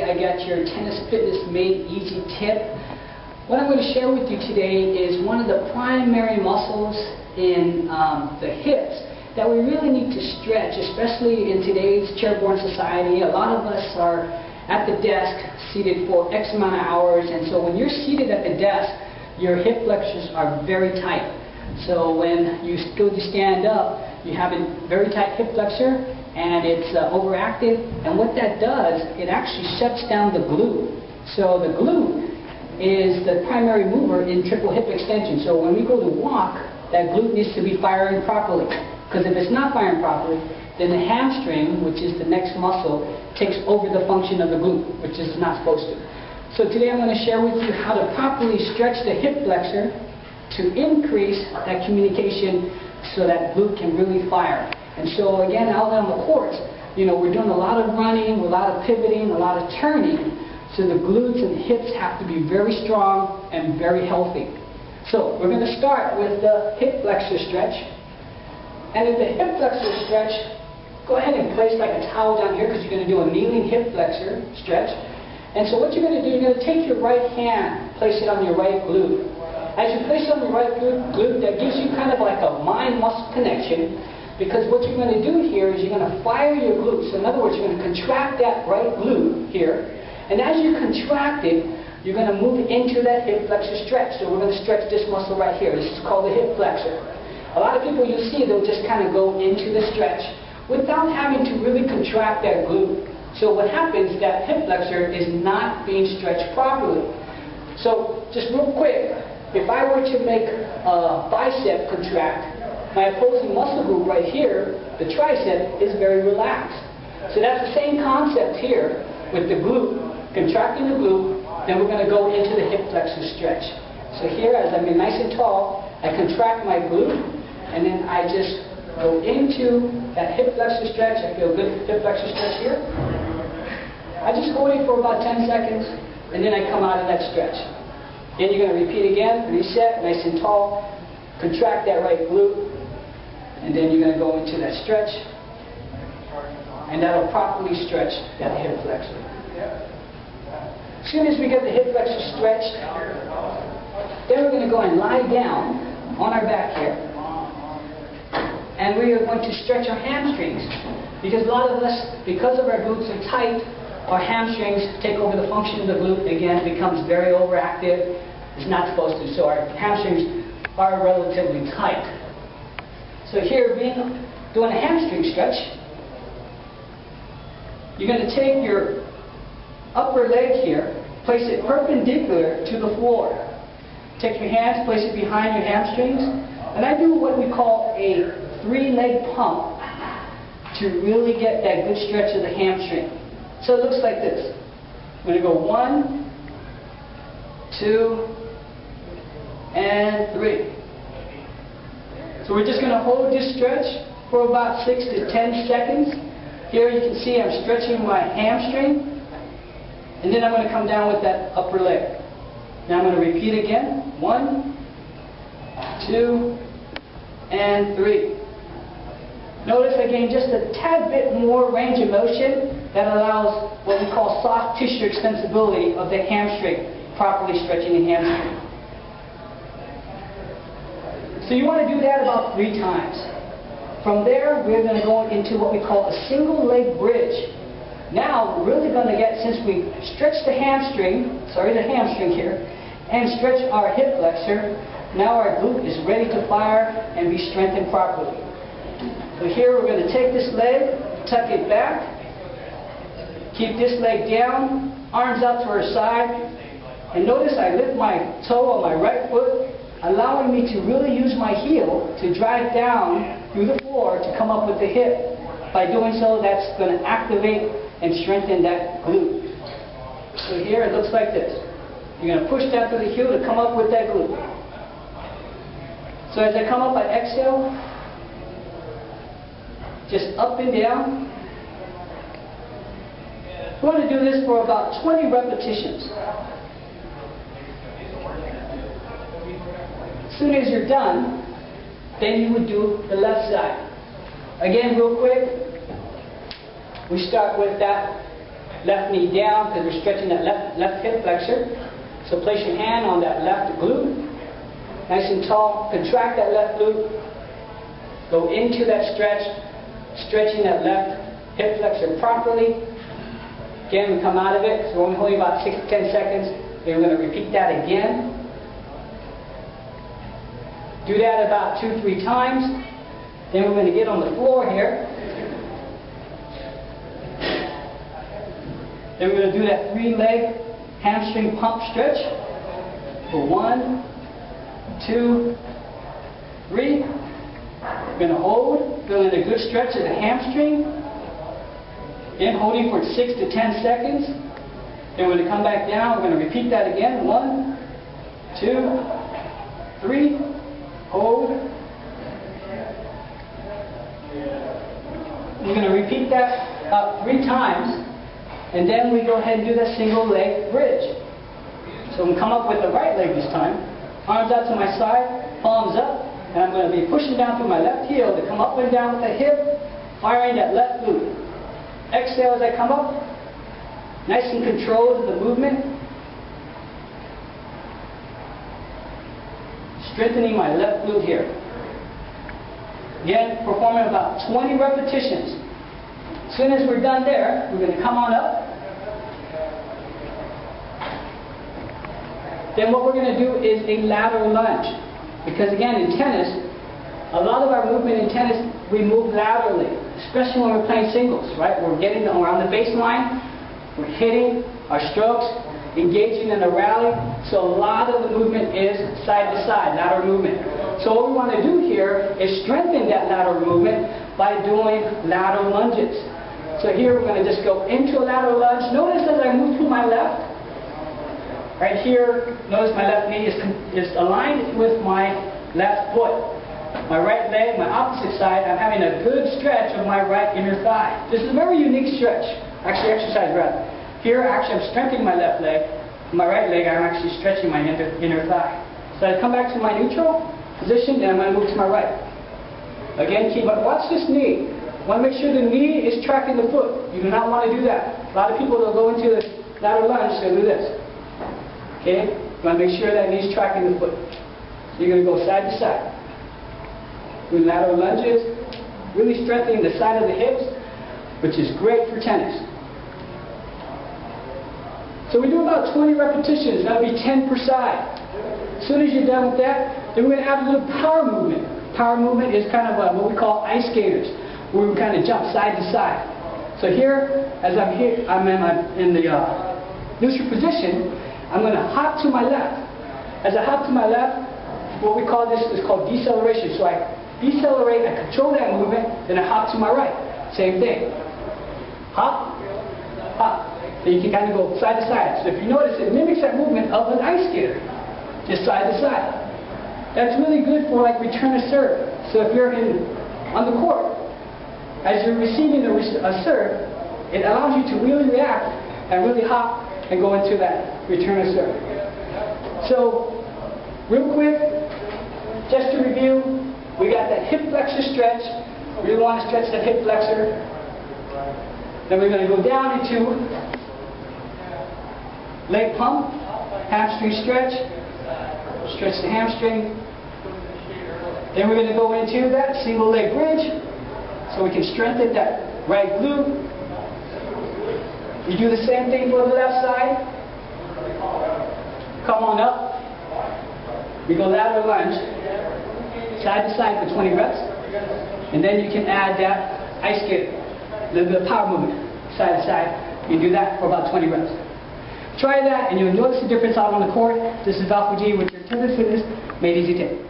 I got your Tennis Fitness Made Easy tip. What I'm going to share with you today is one of the primary muscles in the hips that we really need to stretch, especially in today's chair-borne society. A lot of us are at the desk seated for X amount of hours, and so when you're seated at the desk, your hip flexors are very tight. So when you go to stand up, you have a very tight hip flexor, and it's overactive, and what that does, it actually shuts down the glute. So the glute is the primary mover in triple hip extension. So when we go to walk, that glute needs to be firing properly, because if it's not firing properly, then the hamstring, which is the next muscle, takes over the function of the glute, which is not supposed to. So today I'm going to share with you how to properly stretch the hip flexor to increase that communication so that glute can really fire. And so again, out on the courts, we're doing a lot of running, a lot of pivoting, a lot of turning, so the glutes and hips have to be very strong and very healthy. So we're going to start with the hip flexor stretch. And in the hip flexor stretch, go ahead and place like a towel down here, because you're going to do a kneeling hip flexor stretch. And so what you're going to do, you're going to take your right hand, place it on your right glute. As you place it on your right glute, that gives you kind of like a mind-muscle connection, because what you're going to do here is you're going to fire your glutes. So in other words, you're going to contract that right glute here, and as you contract it, you're going to move into that hip flexor stretch. So we're going to stretch this muscle right here. This is called the hip flexor. A lot of people you see, they'll just kind of go into the stretch without having to really contract that glute. So what happens is that hip flexor is not being stretched properly. So just real quick, if I were to make a bicep contract, my opposing muscle group right here, the tricep, is very relaxed. So that's the same concept here with the glute, contracting the glute, then we're going to go into the hip flexor stretch. So here, as I'm nice and tall, I contract my glute, and then I just go into that hip flexor stretch. I feel good hip flexor stretch here. I just hold it for about 10 seconds, and then I come out of that stretch. Then you're going to repeat again, reset, nice and tall, contract that right glute, and then you're going to go into that stretch, and that'll properly stretch that hip flexor. As soon as we get the hip flexor stretched, then we're going to go and lie down on our back here, and we are going to stretch our hamstrings, because a lot of us, because of our glutes are tight, our hamstrings take over the function of the glute. Again, it becomes very overactive. It's not supposed to, so our hamstrings are relatively tight. So here, doing a hamstring stretch, you're going to take your upper leg here, place it perpendicular to the floor. Take your hands, place it behind your hamstrings, and I do what we call a 3-leg pump to really get that good stretch of the hamstring. So it looks like this. I'm going to go 1, 2, and 3. So we're just going to hold this stretch for about 6 to 10 seconds. Here you can see I'm stretching my hamstring, and then I'm going to come down with that upper leg. Now I'm going to repeat again. 1, 2, and 3. Notice again just a tad bit more range of motion that allows what we call soft tissue extensibility of the hamstring, properly stretching the hamstring. So you want to do that about 3 times. From there, we're going to go into what we call a single leg bridge. Now, we're really going to get, since we stretched the hamstring here, and stretch our hip flexor, now our glute is ready to fire and be strengthened properly. So here we're going to take this leg, tuck it back, keep this leg down, arms out to our side, and notice I lift my toe on my right foot, allowing me to really use my heel to drive down through the floor to come up with the hip. By doing so, that's going to activate and strengthen that glute. So here it looks like this. You're going to push down through the heel to come up with that glute. So as I come up, I exhale, just up and down. We want to do this for about 20 repetitions. As soon as you're done, then you would do the left side. Again, real quick, we start with that left knee down because we're stretching that left hip flexor. So place your hand on that left glute, nice and tall. Contract that left glute. Go into that stretch, stretching that left hip flexor properly. Again, we come out of it. So we're only holding about 6 to 10 seconds. Then we're going to repeat that again. Do that about 2-3 times. Then we're going to get on the floor here. Then we're going to do that 3-leg hamstring pump stretch for 1, 2, 3. We're going to hold, feeling a good stretch of the hamstring. Again, holding for 6 to 10 seconds. Then we're going to come back down. We're going to repeat that again. 1, 2, 3. Hold. We're going to repeat that about 3 times. And then we go ahead and do that single leg bridge. So I'm going to come up with the right leg this time. Arms out to my side, palms up. And I'm going to be pushing down through my left heel to come up and down with the hip, firing that left glute. Exhale as I come up. Nice and controlled with the movement. Strengthening my left glute here. Again, performing about 20 repetitions. As soon as we're done there, we're going to come on up. Then what we're going to do is a lateral lunge. Because again, in tennis, a lot of our movement in tennis, we move laterally, especially when we're playing singles, right? We're on the baseline, we're hitting our strokes, engaging in a rally. So a lot of the movement is side to side, lateral movement. So what we want to do here is strengthen that lateral movement by doing lateral lunges. So here we're going to just go into a lateral lunge. Notice as I move to my left, right here, notice my left knee is aligned with my left foot. My right leg, my opposite side, I'm having a good stretch of my right inner thigh. This is a very unique stretch, actually exercise rather. Here, actually, I'm strengthening my left leg. My right leg, I'm actually stretching my inner thigh. So I come back to my neutral position, then I'm going to move to my right. Again, watch this knee. Want to make sure the knee is tracking the foot. You do not want to do that. A lot of people will go into the lateral lunge, they'll do this. Okay? You want to make sure that knee's tracking the foot. So you're going to go side to side. Doing lateral lunges, really strengthening the side of the hips, which is great for tennis. So we do about 20 repetitions. That'll be 10 per side. As soon as you're done with that, then we're going to add a little power movement. Power movement is kind of what we call ice skaters, where we kind of jump side to side. So here, as I'm in the neutral position, I'm going to hop to my left. As I hop to my left, what we call this is called deceleration. So I decelerate, I control that movement, then I hop to my right. Same thing. Hop, hop. So you can kind of go side to side. So if you notice, it mimics that movement of an ice skater, just side to side. That's really good for like return a serve. So if you're on the court, as you're receiving a serve, it allows you to really react and really hop and go into that return a serve. So, real quick, just to review, we got that hip flexor stretch. We really want to stretch that hip flexor. Then we're going to go down into leg pump, hamstring stretch, stretch the hamstring. Then we're going to go into that single leg bridge, so we can strengthen that right glute. You do the same thing for the left side. Come on up. We go lateral lunge, side to side for 20 reps. And then you can add that ice skate, a little bit of power movement, side to side. You can do that for about 20 reps. Try that and you'll notice the difference out on the court. This is Valpo G with your Tennis Fitness Made Easy Tip.